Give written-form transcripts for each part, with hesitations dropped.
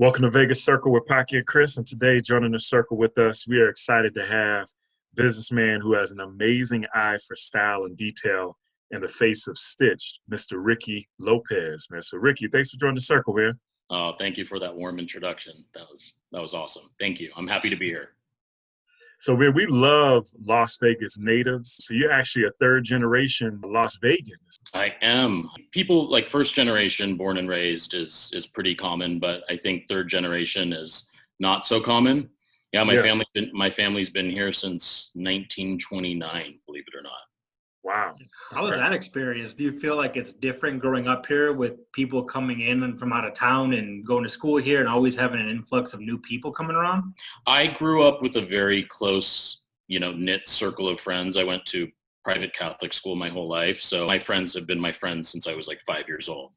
Welcome to Vegas Circle with Paki and Chris, and today joining the circle with us, we are excited to have businessman who has an amazing eye for style and detail in the face of stitch, Mr. Ricci Lopez. Man, so Ricky, thanks for joining the circle, man. Oh, thank you for that warm introduction. That was awesome. Thank you. I'm happy to be here. So we love Las Vegas natives. So you're actually a third generation Las Vegan. I am. People like first generation born and raised is pretty common, but I think third generation is not so common. Yeah, my family's been here since 1929, believe it or not. Wow. How was that experience? Do you feel like it's different growing up here with people coming in and from out of town and going to school here and always having an influx of new people coming around? I grew up with a very close, knit circle of friends. I went to private Catholic school my whole life. So my friends have been my friends since I was like 5 years old.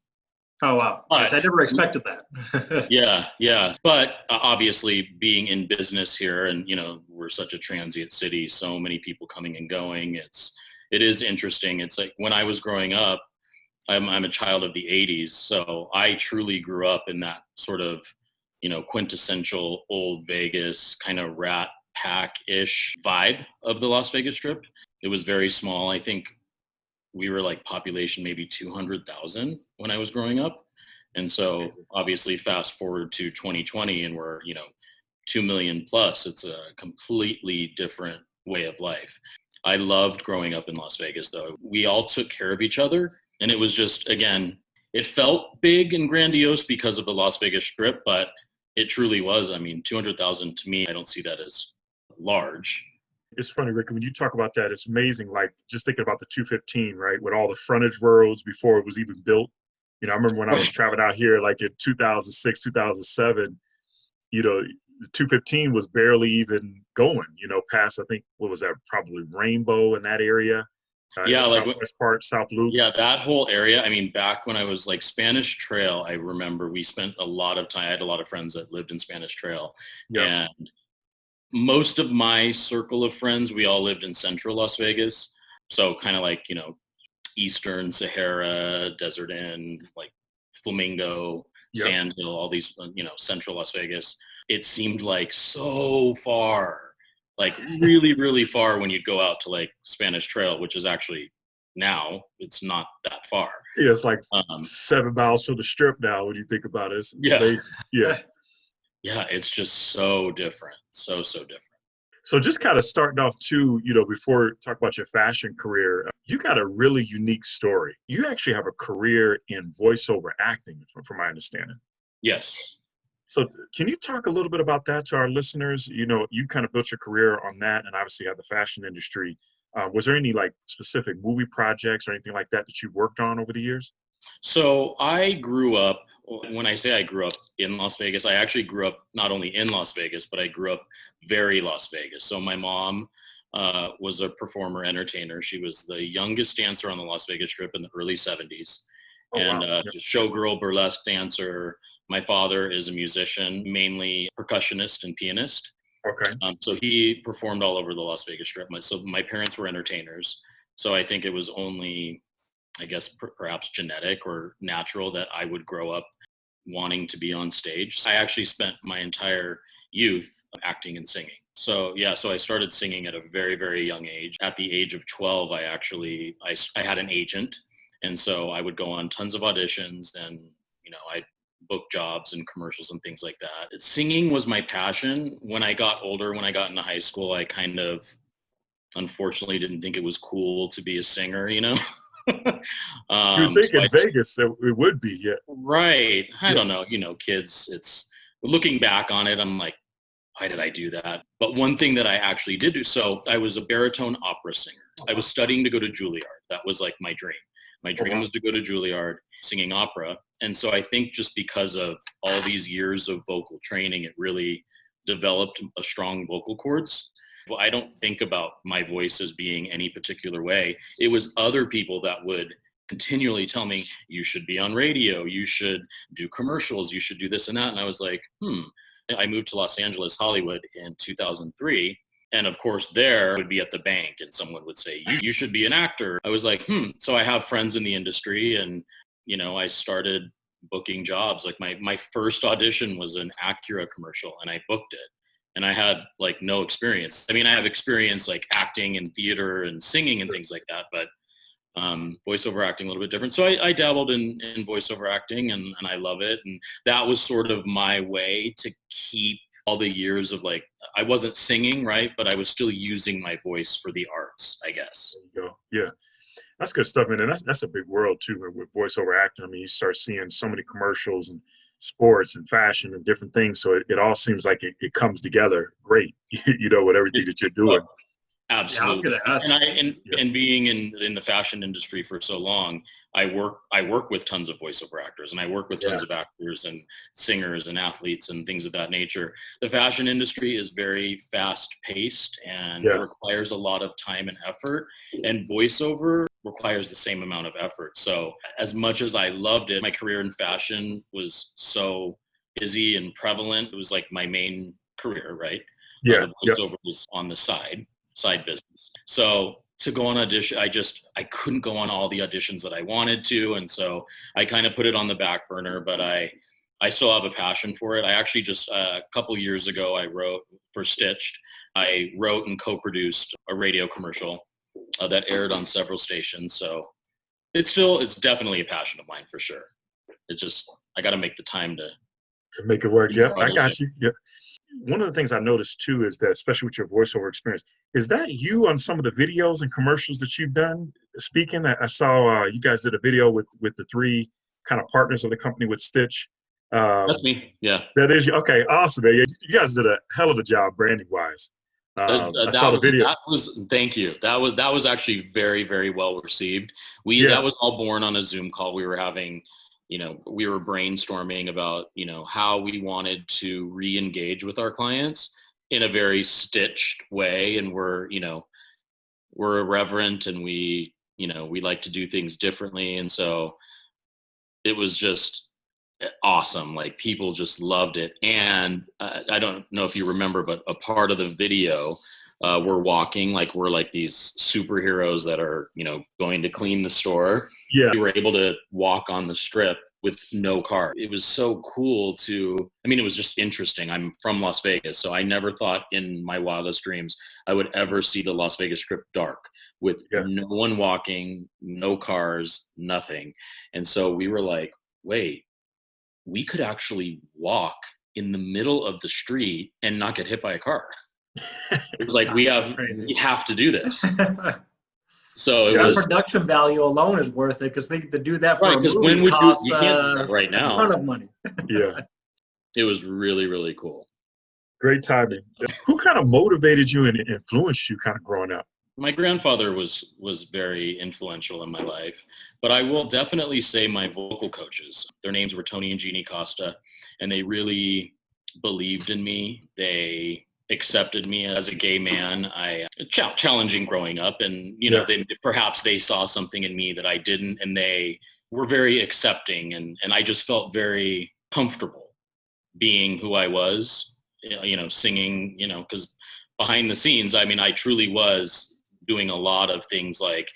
Oh, wow. Yes, I never expected that. Yeah. But obviously being in business here and, we're such a transient city, so many people coming and going. It is interesting. It's like when I was growing up, I'm a child of the 80s. So I truly grew up in that sort of, quintessential old Vegas kind of rat pack-ish vibe of the Las Vegas Strip. It was very small. I think we were like population maybe 200,000 when I was growing up. And so obviously fast forward to 2020 and we're, 2 million plus. It's a completely different way of life. I loved growing up in Las Vegas, though. We all took care of each other. And it was just, again, it felt big and grandiose because of the Las Vegas Strip, but it truly was. I mean, 200,000 to me, I don't see that as large. It's funny, Rick, when you talk about that, it's amazing. Like just thinking about the 215, right? With all the frontage roads before it was even built. I remember when I was traveling out here, like in 2006, 2007, the 215 was barely even going, past, I think, what was that, probably Rainbow in that area. Yeah, like Southwest part, South Loop. Yeah, that whole area. I mean, back when I was like Spanish Trail, I remember we spent a lot of time. I had a lot of friends that lived in Spanish Trail. Yeah. And most of my circle of friends, we all lived in central Las Vegas. So kind of like, Eastern Sahara, Desert Inn, like Flamingo, Sand Hill, all these, central Las Vegas. It seemed like so far, like really, really far when you go out to like Spanish Trail, which is actually now it's not that far. Yeah, it's like 7 miles from the Strip now when you think about it. It's amazing. Yeah, it's just so different. So different. So just kind of starting off too, before we talk about your fashion career, you got a really unique story. You actually have a career in voiceover acting, from my understanding. Yes. So can you talk a little bit about that to our listeners? You kind of built your career on that and obviously have the fashion industry. Was there any like specific movie projects or anything like that that you worked on over the years? So I grew up, when I say I grew up in Las Vegas, I actually grew up not only in Las Vegas, but I grew up very Las Vegas. So my mom was a performer, entertainer. She was the youngest dancer on the Las Vegas Strip in the early 70s. Showgirl, burlesque dancer. My father is a musician, mainly percussionist and pianist. Okay. So he performed all over the Las Vegas Strip. So my parents were entertainers. So I think it was only, I guess, perhaps genetic or natural that I would grow up wanting to be on stage. I actually spent my entire youth acting and singing. So I started singing at a very, very young age. At the age of 12, I had an agent. And so I would go on tons of auditions and, I'd book jobs and commercials and things like that. Singing was my passion. When I got older, when I got into high school, I kind of, unfortunately, didn't think it was cool to be a singer, You'd think in Vegas it would be, yeah. Right. I don't know, kids, looking back on it, I'm like, why did I do that? But one thing that I actually did do, so I was a baritone opera singer. I was studying to go to Juilliard. That was like my dream. My dream was to go to Juilliard singing opera. And so I think just because of all these years of vocal training, it really developed a strong vocal cords. I don't think about my voice as being any particular way. It was other people that would continually tell me, you should be on radio, you should do commercials, you should do this and that. And I was like, I moved to Los Angeles, Hollywood in 2003. And of course, there I would be at the bank and someone would say, you should be an actor. I was like, So I have friends in the industry and, I started booking jobs. Like my first audition was an Acura commercial, and I booked it. And I had like no experience. I mean, I have experience like acting and theater and singing and things like that, but voiceover acting a little bit different. So I dabbled in voiceover acting, and I love it. And that was sort of my way to keep all the years of like, I wasn't singing, right? But I was still using my voice for the arts, I guess. There you go. Yeah. That's good stuff, man. And that's a big world too with voiceover acting. I mean, you start seeing so many commercials and sports and fashion and different things. So it all seems like it comes together great, with everything that you're doing. Absolutely. And being in the fashion industry for so long, I work with tons of voiceover actors, and I work with tons of actors and singers and athletes and things of that nature. The fashion industry is very fast paced, and it requires a lot of time and effort, and voiceover requires the same amount of effort. So as much as I loved it, my career in fashion was so busy and prevalent. It was like my main career, right? The voiceover was on the side business. So to go on audition, I couldn't go on all the auditions that I wanted to. And so I kind of put it on the back burner, but I still have a passion for it. I actually just a couple years ago, I wrote for Stitched. I wrote and co-produced a radio commercial that aired on several stations. So it's definitely a passion of mine for sure. I got to make the time to make it work. Yeah, I got you. Yeah. One of the things I noticed too is that, especially with your voiceover experience, is that you on some of the videos and commercials that you've done speaking? I saw you guys did a video with the three kind of partners of the company with Stitch. That's me. Yeah. That is you. Okay, awesome, man. You guys did a hell of a job branding wise. I saw the video. Thank you. That was actually very, very well received. That was all born on a Zoom call we were having. We were brainstorming about, how we wanted to re-engage with our clients in a very stitched way. And we're irreverent, and we like to do things differently. And so it was just awesome. Like, people just loved it. And I don't know if you remember, but a part of the video, we're walking, like we're like these superheroes that are, going to clean the store. Yeah. We were able to walk on the strip with no car. It was so cool it was just interesting. I'm from Las Vegas, so I never thought in my wildest dreams I would ever see the Las Vegas Strip dark with no one walking, no cars, nothing. And so we were like, wait, we could actually walk in the middle of the street and not get hit by a car. It was like, we have to do this. So that production value alone is worth it, because to do that for a movie costs you can't do that right now. a ton of money. Yeah. It was really, really cool. Great timing. Who kind of motivated you and influenced you kind of growing up? My grandfather was very influential in my life, but I will definitely say my vocal coaches. Their names were Tony and Jeannie Costa, and they really believed in me. They accepted me as a gay man. Challenging growing up, and perhaps they saw something in me that I didn't, and they were very accepting, and I just felt very comfortable being who I was, singing, because behind the scenes, I truly was doing a lot of things like,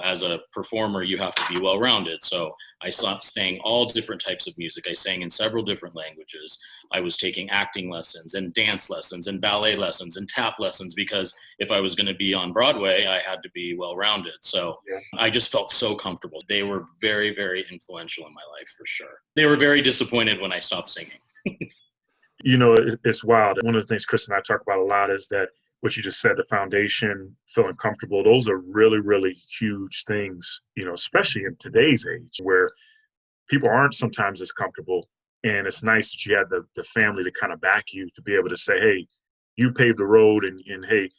as a performer, you have to be well-rounded. So I sang all different types of music. I sang in several different languages. I was taking acting lessons and dance lessons and ballet lessons and tap lessons, because if I was going to be on Broadway, I had to be well-rounded. So I just felt so comfortable. They were very, very influential in my life, for sure. They were very disappointed when I stopped singing. It's wild. One of the things Chris and I talk about a lot is that what you just said, the foundation, feeling comfortable, those are really, really huge things, especially in today's age where people aren't sometimes as comfortable. And it's nice that you had the family to kind of back you to be able to say, hey, you paved the road, and hey,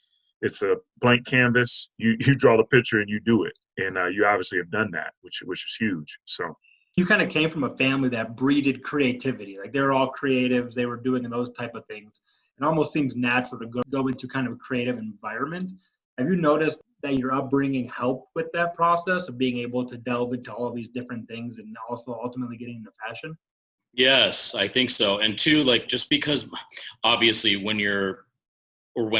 it's a blank canvas. You draw the picture and you do it. And you obviously have done that, which is huge. So you kind of came from a family that breeded creativity. Like, they're all creatives. They were doing those type of things. It almost seems natural to go into kind of a creative environment. Have you noticed that your upbringing helped with that process of being able to delve into all of these different things and also ultimately getting into fashion? Yes, I think so. And two, like, just because obviously when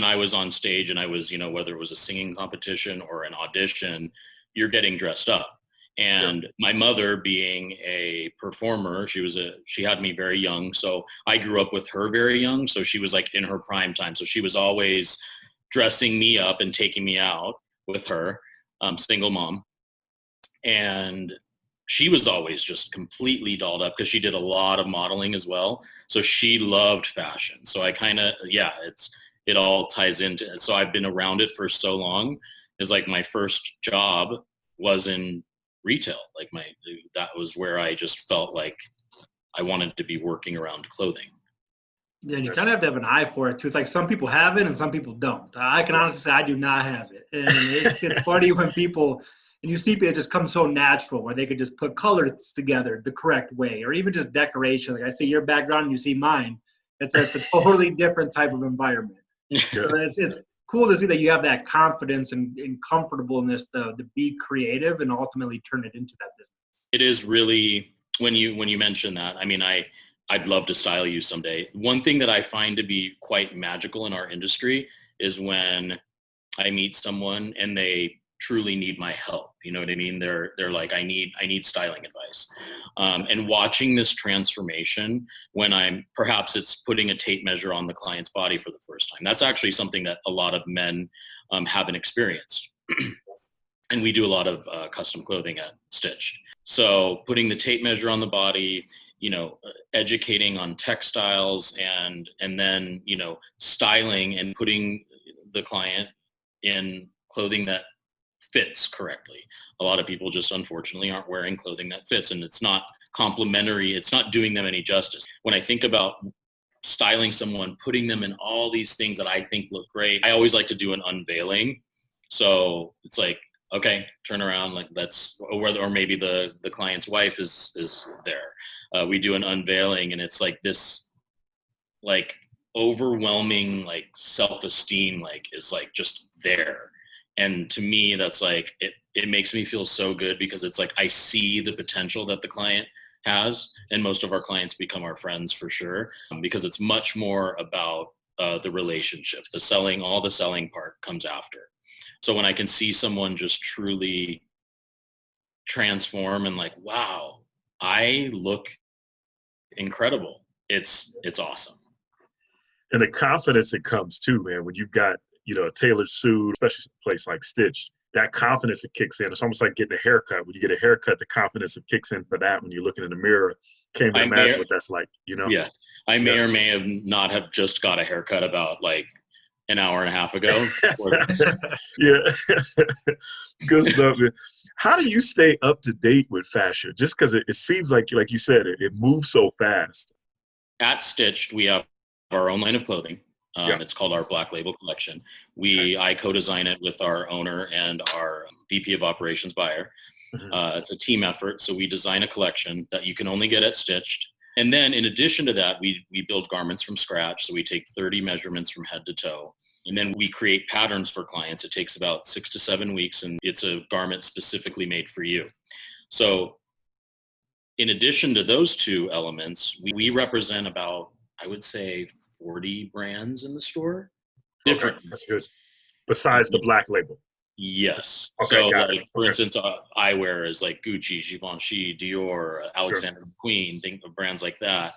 I was on stage and I was, whether it was a singing competition or an audition, you're getting dressed up. And my mother, being a performer, she had me very young. So I grew up with her very young. So she was like in her prime time. So she was always dressing me up and taking me out with her, single mom. And she was always just completely dolled up because she did a lot of modeling as well. So she loved fashion. So I kind of, it all ties into, so I've been around it for so long. It's like my first job was in retail. Like that was where I just felt like I wanted to be working around clothing. Yeah, and you kind of have to have an eye for it too. It's like some people have it and some people don't. I can honestly say I do not have it. And it's funny when people, and you see it just comes so natural where they could just put colors together the correct way, or even just decoration. Like I see your background and you see mine. It's a totally different type of environment. So it's cool to see that you have that confidence and comfortableness to be creative and ultimately turn it into that business. It is really, when you mention that, I mean, I'd love to style you someday. One thing that I find to be quite magical in our industry is when I meet someone and they truly need my help. You know what I mean? They're like, I need styling advice. And watching this transformation when perhaps it's putting a tape measure on the client's body for the first time. That's actually something that a lot of men haven't experienced. And we do a lot of custom clothing at Stitch. So putting the tape measure on the body, educating on textiles, and then, styling and putting the client in clothing that fits correctly. A lot of people just unfortunately aren't wearing clothing that fits, and it's not complimentary. It's not doing them any justice. When I think about styling someone, putting them in all these things that I think look great, I always like to do an unveiling. So it's like, okay, turn around, like or maybe the client's wife is there. We do an unveiling, and it's like this, like overwhelming, like self-esteem, like is like just there. And to me, that's like, it makes me feel so good because it's like, I see the potential that the client has, and most of our clients become our friends for sure, because it's much more about the relationship. All the selling part comes after. So when I can see someone just truly transform and like, wow, I look incredible. It's awesome. And the confidence that comes too, man, when you've got, a tailored suit, especially a place like Stitch, that confidence that kicks in. It's almost like getting a haircut. When you get a haircut, the confidence that kicks in for that when you're looking in the mirror, can't even imagine what that's like, Yes. I may or may have not have just got a haircut about like an hour and a half ago. Yeah. Good stuff, man. How do you stay up to date with fashion? Just because it seems like you said, it moves so fast. At Stitched, we have our own line of clothing. It's called our Black Label Collection. I co-design it with our owner and our VP of Operations buyer. It's a team effort. So we design a collection that you can only get at Stitched. And then in addition to that, we build garments from scratch. So we take 30 measurements from head to toe. And then we create patterns for clients. It takes about 6 to 7 weeks, and it's a garment specifically made for you. So in addition to those two elements, we represent about, I would say, 40 brands in the store. Different. Okay, that's good. Besides the Black Label. Yes. Okay, so got like, it. for instance, eyewear is like Gucci, Givenchy, Dior, Alexander McQueen, think of brands like that.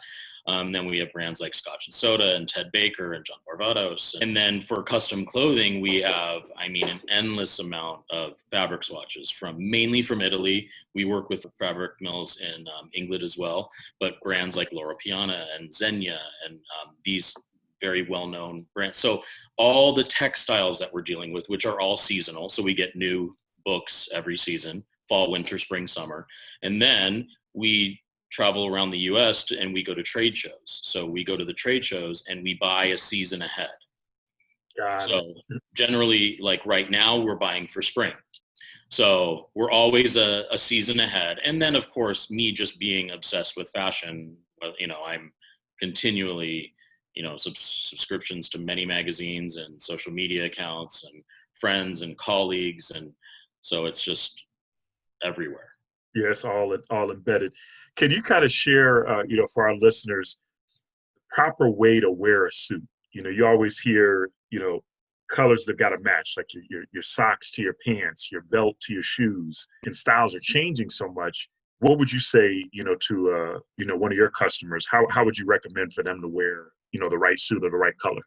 Then we have brands like Scotch and Soda and Ted Baker and John Barbados. And then for custom clothing, we have, an endless amount of fabric swatches mainly from Italy. We work with fabric mills in England as well, but brands like Loro Piana and Zegna and these very well-known brands. So all the textiles that we're dealing with, which are all seasonal. So we get new books every season, fall, winter, spring, summer. And then we travel around the US and we go to trade shows. So we go to the trade shows and we buy a season ahead. So generally, like right now, we're buying for spring. So we're always a season ahead. And then, of course, me just being obsessed with fashion, I'm continually, subscriptions to many magazines and social media accounts and friends and colleagues. And so it's just everywhere. Yeah, it's all embedded. Can you kind of share, for our listeners, proper way to wear a suit? You always hear, colors that got to match, like your socks to your pants, your belt to your shoes, and styles are changing so much. What would you say, to one of your customers? How would you recommend for them to wear, the right suit or the right color?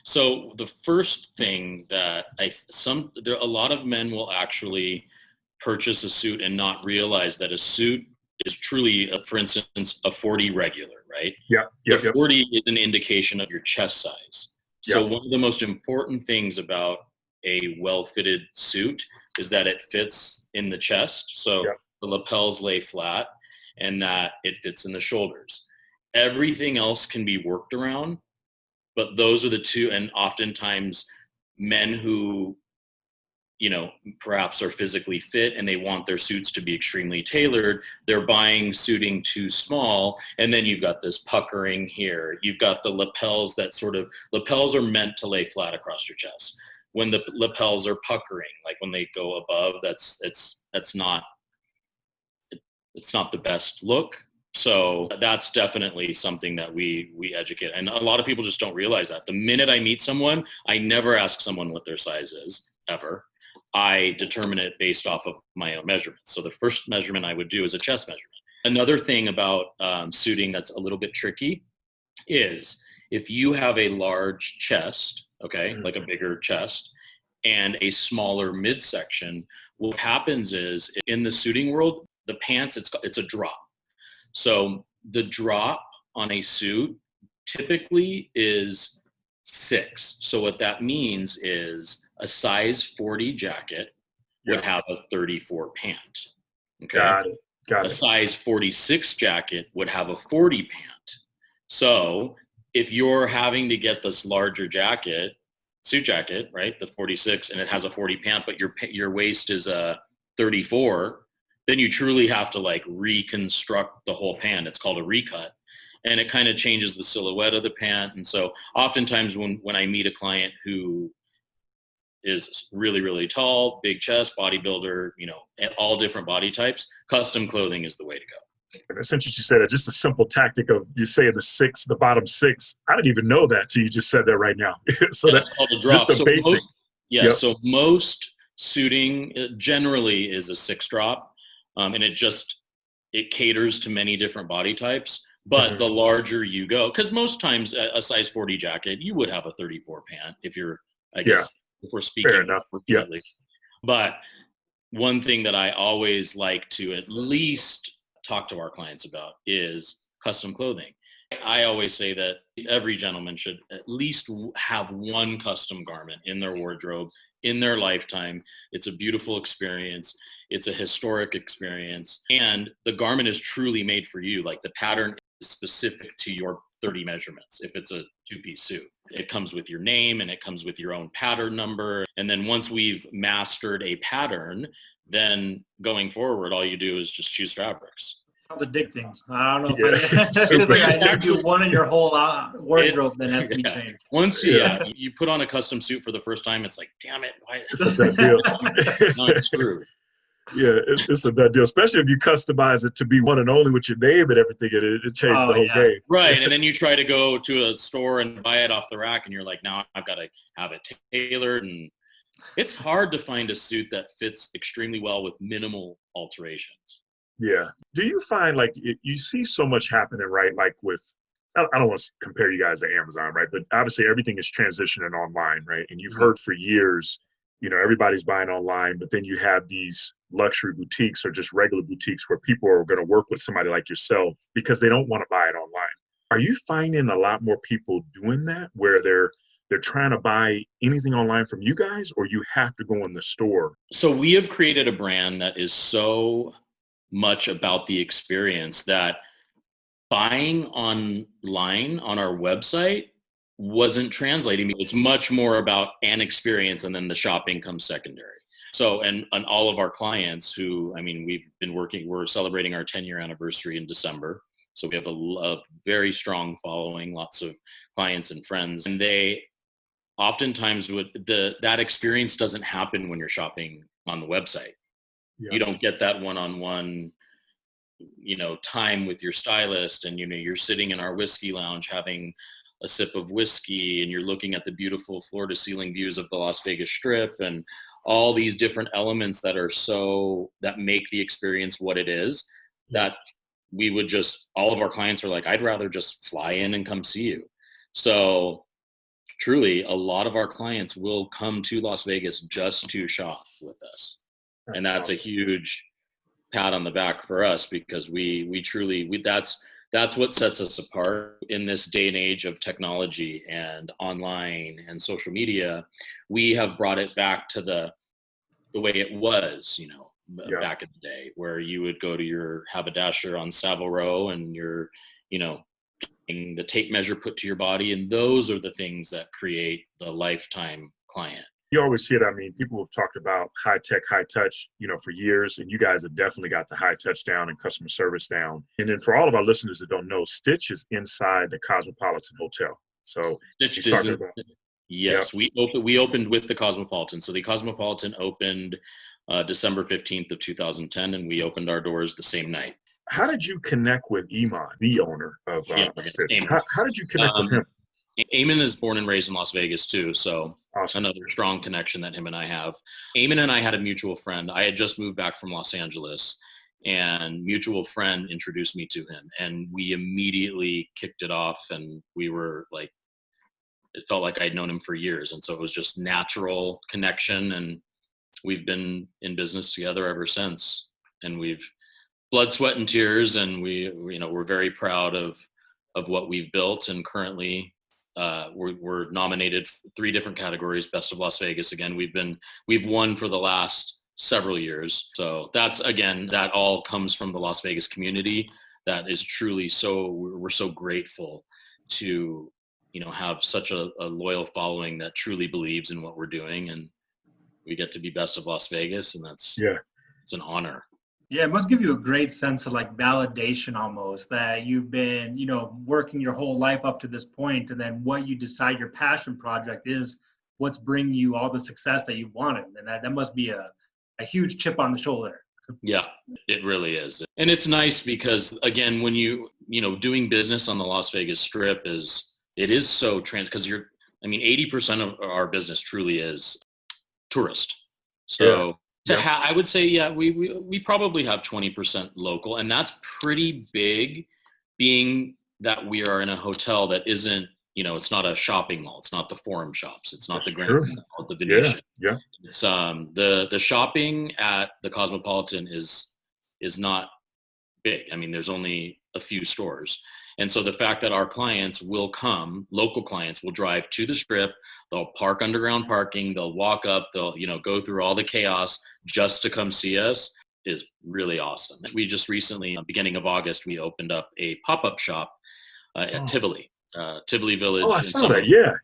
So the first thing that a lot of men will actually purchase a suit and not realize that a suit is truly, for instance, a 40 regular, right? Yeah, The 40 is an indication of your chest size. So yeah, one of the most important things about a well-fitted suit is that it fits in the chest. So yeah, the lapels lay flat and that it fits in the shoulders. Everything else can be worked around, but those are the two. And oftentimes men who, perhaps are physically fit and they want their suits to be extremely tailored, they're buying suiting too small. And then you've got this puckering here. You've got the lapels lapels are meant to lay flat across your chest. When the lapels are puckering, like when they go above, it's not the best look. So that's definitely something that we educate. And a lot of people just don't realize that. The minute I meet someone, I never ask someone what their size is, ever. I determine it based off of my own measurements. So the first measurement I would do is a chest measurement. Another thing about suiting that's a little bit tricky is if you have a large chest, okay, like a bigger chest, and a smaller midsection, what happens is in the suiting world, the pants, it's a drop. So the drop on a suit typically is 6. So what that means is a size 40 jacket would have a 34 pant. Okay. Got A it. size 46 jacket would have a 40 pant. So if you're having to get this larger suit jacket, right, the 46, and it has a 40 pant, but your waist is a 34, then you truly have to like reconstruct the whole pant. It's called a recut. And it kind of changes the silhouette of the pant. And so oftentimes when I meet a client who is really, really tall, big chest, bodybuilder, all different body types, custom clothing is the way to go. And it's interesting you said that. Just a simple tactic of you saying the bottom 6. I didn't even know that till you just said that right now. So Yeah, that called a drop. just the basic. So most suiting generally is a 6 drop, and it caters to many different body types. But the larger you go, because most times a size 40 jacket, you would have a 34 pant if you're, I guess, if we're speaking fair enough. appropriately. But one thing that I always like to at least talk to our clients about is custom clothing. I always say that every gentleman should at least have one custom garment in their wardrobe in their lifetime. It's a beautiful experience. It's a historic experience. And the garment is truly made for you. Like the pattern is specific to your 30 measurements. If it's a 2-piece suit, it comes with your name and it comes with your own pattern number. And then once we've mastered a pattern, then going forward, all you do is just choose fabrics. Sounds addicting. I don't know if I do one in your whole wardrobe that has to be changed. Once you put on a custom suit for the first time, it's like, damn it, why? It's a done deal. Not screwed. Yeah, it's a done deal, especially if you customize it to be one and only with your name and everything. It changed the whole game. Right, and then you try to go to a store and buy it off the rack, and you're like, now I've got to have it tailored, and it's hard to find a suit that fits extremely well with minimal alterations. Yeah. Do you find like you see so much happening, right? Like I don't want to compare you guys to Amazon, right? But obviously everything is transitioning online, right? And you've heard for years, everybody's buying online, but then you have these luxury boutiques or just regular boutiques where people are going to work with somebody like yourself because they don't want to buy it online. Are you finding a lot more people doing that where they're trying to buy anything online from you guys, or you have to go in the store? So we have created a brand that is so much about the experience that buying online on our website wasn't translating. It's much more about an experience, and then the shopping comes secondary. So, and all of our clients who, we're celebrating our 10-year anniversary in December. So we have a very strong following, lots of clients and friends, and they oftentimes that experience doesn't happen when you're shopping on the website. Yeah. You don't get that one-on-one time with your stylist, and you're sitting in our whiskey lounge having a sip of whiskey, and you're looking at the beautiful floor to ceiling views of the Las Vegas Strip, and all these different elements that make the experience what it is, that all of our clients are like, I'd rather just fly in and come see you. So truly, a lot of our clients will come to Las Vegas just to shop with us. And that's awesome. A huge pat on the back for us, because we truly that's what sets us apart in this day and age of technology and online and social media. We have brought it back to the way it was, back in the day, where you would go to your haberdasher on Savile Row and you're, getting the tape measure put to your body. And those are the things that create the lifetime client. You always hear that. I mean, people have talked about high tech, high touch, for years, and you guys have definitely got the high touch down and customer service down. And then for all of our listeners that don't know, Stitch is inside the Cosmopolitan Hotel. So Stitch is yes, we opened with the Cosmopolitan. So the Cosmopolitan opened December 15th of 2010, and we opened our doors the same night. How did you connect with Iman, the owner of Stitch? How did you connect with him? Eamon is born and raised in Las Vegas too, so awesome. Another strong connection that him and I have. Eamon and I had a mutual friend. I had just moved back from Los Angeles, and mutual friend introduced me to him, and we immediately kicked it off, and we were like, it felt like I'd known him for years, and so it was just natural connection, and we've been in business together ever since, and we've blood, sweat, and tears, and we're very proud of what we've built, and currently we're nominated 3 different categories. Best of Las Vegas. Again, we've won for the last several years. So that all comes from the Las Vegas community. That is truly we're so grateful to, have such a loyal following that truly believes in what we're doing, and we get to be Best of Las Vegas, and it's an honor. Yeah, it must give you a great sense of like validation almost, that you've been, working your whole life up to this point, and then what you decide your passion project is what's bringing you all the success that you wanted. And that must be a huge chip on the shoulder. Yeah, it really is. And it's nice because, again, when doing business on the Las Vegas Strip is so because 80% of our business truly is tourist. So I would say, we probably have 20% local, and that's pretty big, being that we are in a hotel that isn't, it's not a shopping mall. It's not the Forum Shops. It's not the Grand Mall, the Venetian. Yeah. It's the shopping at the Cosmopolitan is not big. I mean, there's only a few stores. And so the fact that our clients will come, local clients will drive to the Strip, they'll park underground parking, they'll walk up, they'll, go through all the chaos just to come see us is really awesome. We just recently, beginning of August, we opened up a pop-up shop at Tivoli Village. Oh, I saw that. Yeah,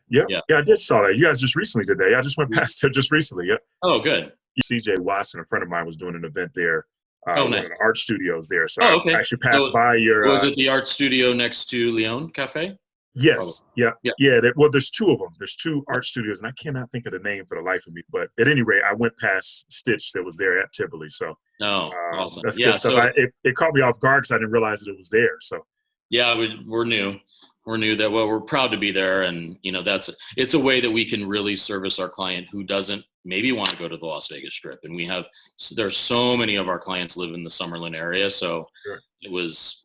I did saw that. You guys just recently did that. I just went past there just recently. Yeah. Oh, good. CJ Watson, a friend of mine, was doing an event there. Nice. One of the art studios there. So okay. I actually passed by your. Was it the art studio next to Leon Cafe? Yes. Yeah. There's 2 of them. There's 2 art studios, and I cannot think of the name for the life of me. But at any rate, I went past Stitch that was there at Tivoli. So awesome. That's good stuff. It caught me off guard because I didn't realize that it was there. So we're new. We're new that we're proud to be there, and it's a way that we can really service our client who doesn't maybe want to go to the Las Vegas Strip, and there's so many of our clients live in the Summerlin area, so it was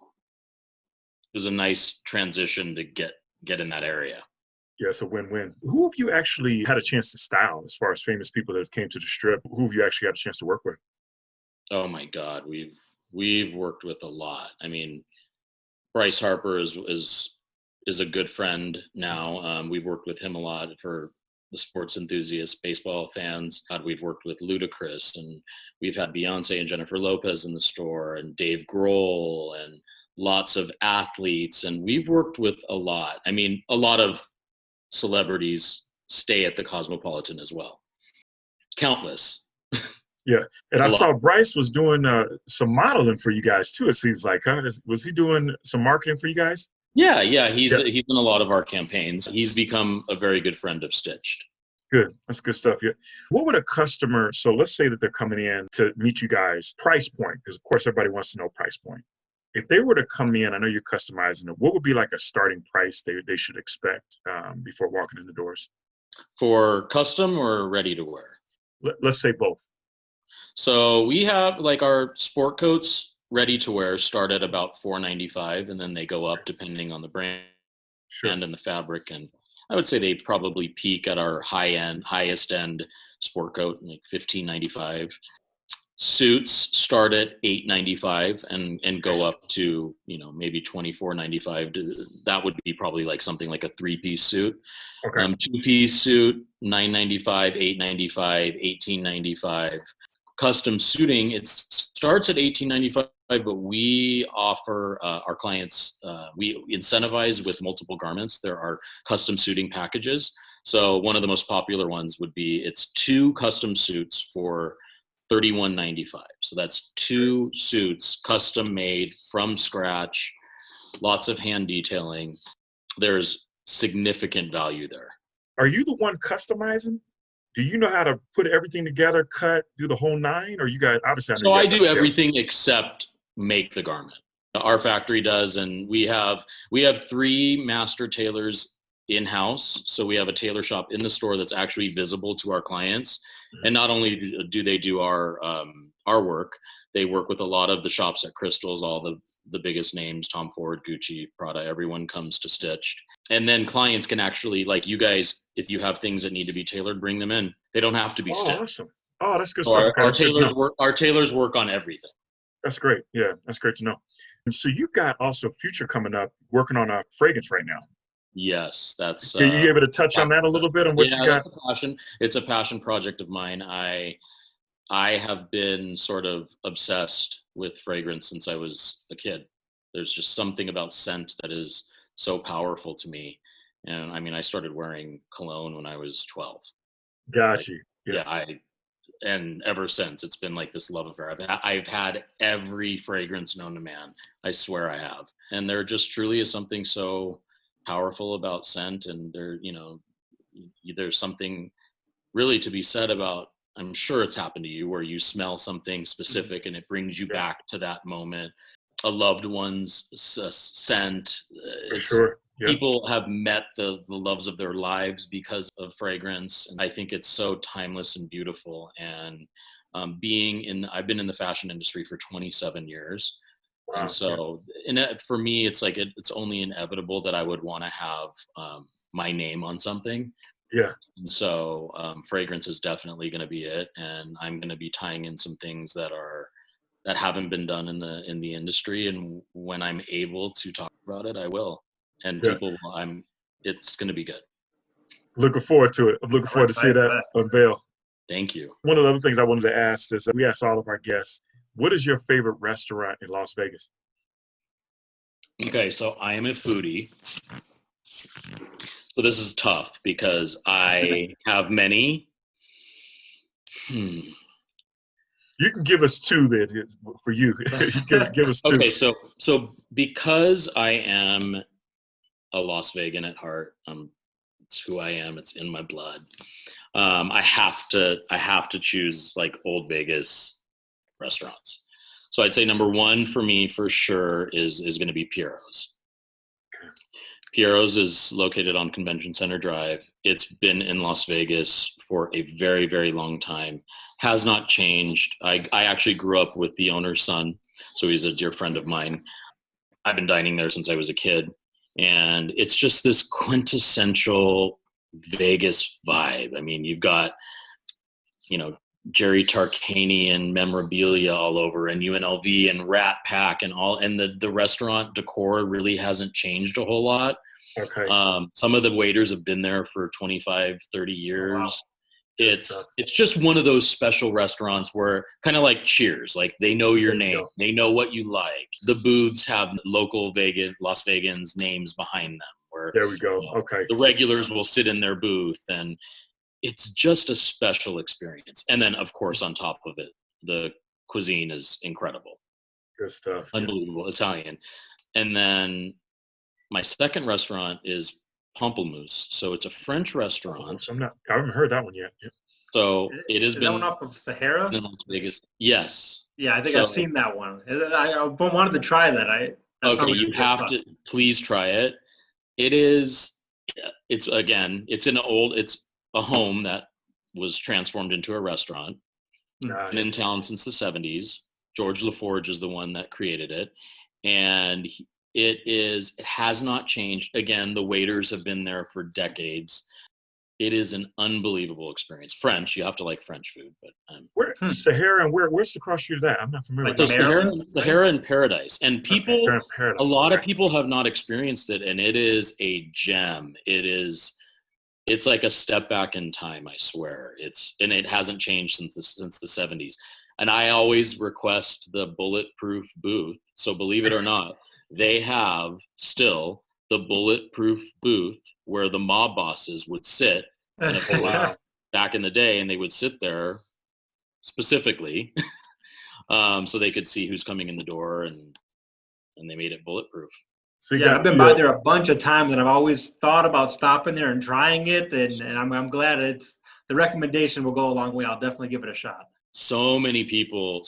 a nice transition to get in that area. Yeah, it's a win-win. Who have you actually had a chance to style as far as famous people that came to the Strip? Who have you actually had a chance to work with? Oh my God, we've worked with a lot. I mean, Bryce Harper is a good friend now. We've worked with him a lot for the sports enthusiasts, baseball fans. We've worked with Ludacris, and we've had Beyonce and Jennifer Lopez in the store, and Dave Grohl, and lots of athletes. And we've worked with a lot. I mean, a lot of celebrities stay at the Cosmopolitan as well. Countless. Yeah. And I saw Bryce was doing some modeling for you guys too, it seems like, huh? Was he doing some marketing for you guys? Yeah. He's in a lot of our campaigns. He's become a very good friend of Stitched. Good. That's good stuff. Yeah. What would a customer, so let's say that they're coming in to meet you guys, price point, because of course everybody wants to know price point. if they were to come in, I know you're customizing it, what would be like a starting price they should expect before walking in the doors? For custom or ready to wear? Let's say both. So we have like our sport coats ready to wear start at about $4.95, and then they go up depending on the brand Sure. and the fabric. And I would say they probably peak at our highest end sport coat, like $15.95. Suits start at $8.95 and go up to, maybe $24.95. That would be probably like something like a 3-piece suit. Okay. 2-piece suit, $9.95, $8.95, $18.95. Custom suiting, it starts at $18.95, but we offer our clients, we incentivize with multiple garments. There are custom suiting packages. So one of the most popular ones would be, it's 2 custom suits for $31.95. So that's 2 suits custom made from scratch, lots of hand detailing. There's significant value there. Are you the one customizing? Do you know how to put everything together, cut, do the whole 9? Or you guys, obviously, So I do everything except make the garment. Our factory does, and we have 3 master tailors in-house. So we have a tailor shop in the store that's actually visible to our clients. And not only do they do our work, they work with a lot of the shops at Crystals, all the biggest names, Tom Ford, Gucci, Prada, everyone comes to stitch. And then clients can actually, like you guys, if you have things that need to be tailored, bring them in. They don't have to be stitched. Awesome. Oh, that's good So stuff. Okay, our tailors work on everything. That's great. Yeah, that's great to know. And so you've got also Future coming up, working on a fragrance right now. Yes, that's. Are you able to touch on that a little bit on what you got? That's a passion. It's a passion project of mine. I have been sort of obsessed with fragrance since I was a kid. There's just something about scent that is so powerful to me. And I mean, I started wearing cologne when I was 12. Got you. Yeah, and ever since it's been like this love affair. I've had every fragrance known to man. I swear I have. And there just truly is something so powerful about scent, and there's something really to be said about, I'm sure it's happened to you, where you smell something specific and it brings you back to that moment, a loved one's scent. Sure. Yeah. People have met the loves of their lives because of fragrance, and I think it's so timeless and beautiful. And I've been in the fashion industry for 27 years. Wow. And so, for me, it's like it's only inevitable that I would want to have my name on something. Yeah. And so, fragrance is definitely going to be it, and I'm going to be tying in some things that haven't been done in the industry. And when I'm able to talk about it, I will. And it's going to be good. Looking forward to it. I'm looking forward to see that unveil. Thank you. One of the other things I wanted to ask is, we ask all of our guests, what is your favorite restaurant in Las Vegas? Okay, so I am a foodie. So this is tough because I have many. You can give us 2 then for you. give us 2. Okay, so because I am a Las Vegan at heart, it's who I am. It's in my blood. I have to choose like Old Vegas restaurants. So I'd say number 1 for me for sure is going to be Piero's. Piero's is located on Convention Center Drive. It's been in Las Vegas for a very, very long time. Has not changed. I actually grew up with the owner's son, so he's a dear friend of mine. I've been dining there since I was a kid. And it's just this quintessential Vegas vibe. I mean, you've got, Jerry Tarkanian memorabilia all over, and UNLV and Rat Pack and all, and the restaurant decor really hasn't changed a whole lot. Okay. Some of the waiters have been there for 25, 30 years. Wow. It's just one of those special restaurants where, kind of like Cheers, like they know your name, they know what you like. The booths have local Las Vegans names behind them. Where, there we go. Okay. The regulars will sit in their booth, and it's just a special experience. And then, of course, on top of it, the cuisine is incredidible. Good stuff. Unbelievable. Italian. And then my second restaurant is Pamplemousse. So it's a French restaurant. I haven't heard that one yet. Yeah. So it has Is been that one off of Sahara? in Las Vegas. Yes. Yeah, I think So, I've seen that one. I wanted to try that. That okay, sounds like you good have stuff. to please try it. It's it's a home that was transformed into a restaurant. Been in town since the 70s. George LaForge is the one that created it. And it has not changed. Again, the waiters have been there for decades. It is an unbelievable experience. French, you have to like French food, but Where Sahara and where's the cross street of that? I'm not familiar Like with so that. Maryland, Sahara in Paradise. And people, Sahara in a Paradise. lot of Okay. people have not experienced it, and it is a gem. It's like a step back in time, I swear. And it hasn't changed since the 70s. And I always request the bulletproof booth. So believe it or not, they have still the bulletproof booth where the mob bosses would sit in a bowling Wow. back in the day, and they would sit there specifically so they could see who's coming in the door, and they made it bulletproof. So you Yeah, got I've been by there a bunch of times, and I've always thought about stopping there and trying it. And I'm glad the recommendation will go a long way. I'll definitely give it a shot. So many people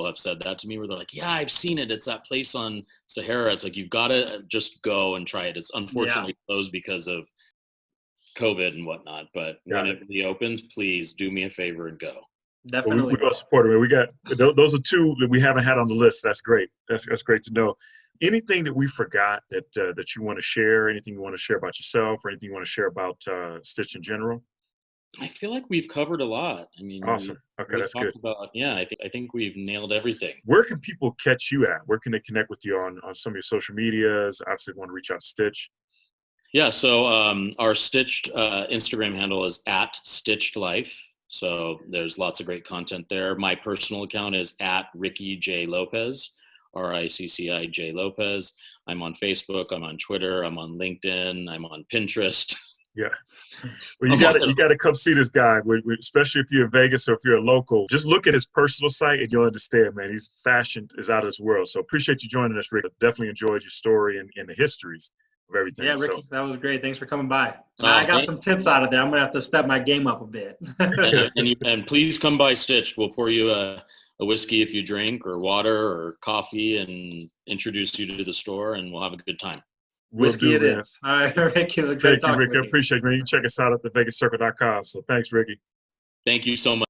have said that to me, where they're like, yeah, I've seen it. It's that place on Sahara. It's like, you've got to just go and try it. It's unfortunately closed because of COVID and whatnot. But when it reopens, please do me a favor and go. We Definitely. go support it. We got those are two that we haven't had on the list. That's great. That's great to know. Anything that we forgot that you want to share? Anything you want to share about yourself, or anything you want to share about Stitch in general? I feel like we've covered a lot. I mean, Awesome. Okay, we that's talked good. about, I think we've nailed everything. Where can people catch you at? Where can they connect with you on some of your social medias? Obviously, want to reach out to Stitch. Yeah, so our Stitched Instagram handle is @StitchedLife. So there's lots of great content there. My personal account is @Ricci J Lopez, RICCI J Lopez. I'm on Facebook. I'm on Twitter. I'm on LinkedIn. I'm on Pinterest. Yeah. Well, you got to come see this guy, especially if you're in Vegas or if you're a local. Just look at his personal site and you'll understand, man. His fashion is out of this world. So appreciate you joining us, Rick. Definitely enjoyed your story and the histories of everything. Yeah, Ricky, that was great. Thanks for coming by. I got some tips out of there. I'm gonna have to step my game up a bit. and please come by Stitched. We'll pour you a whiskey if you drink, or water, or coffee, and introduce you to the store, and we'll have a good time. Whiskey it is. All right, Ricky. Thank you, Ricky. I appreciate it, man. You can check us out at thevegascircle.com. So thanks, Ricky. Thank you so much.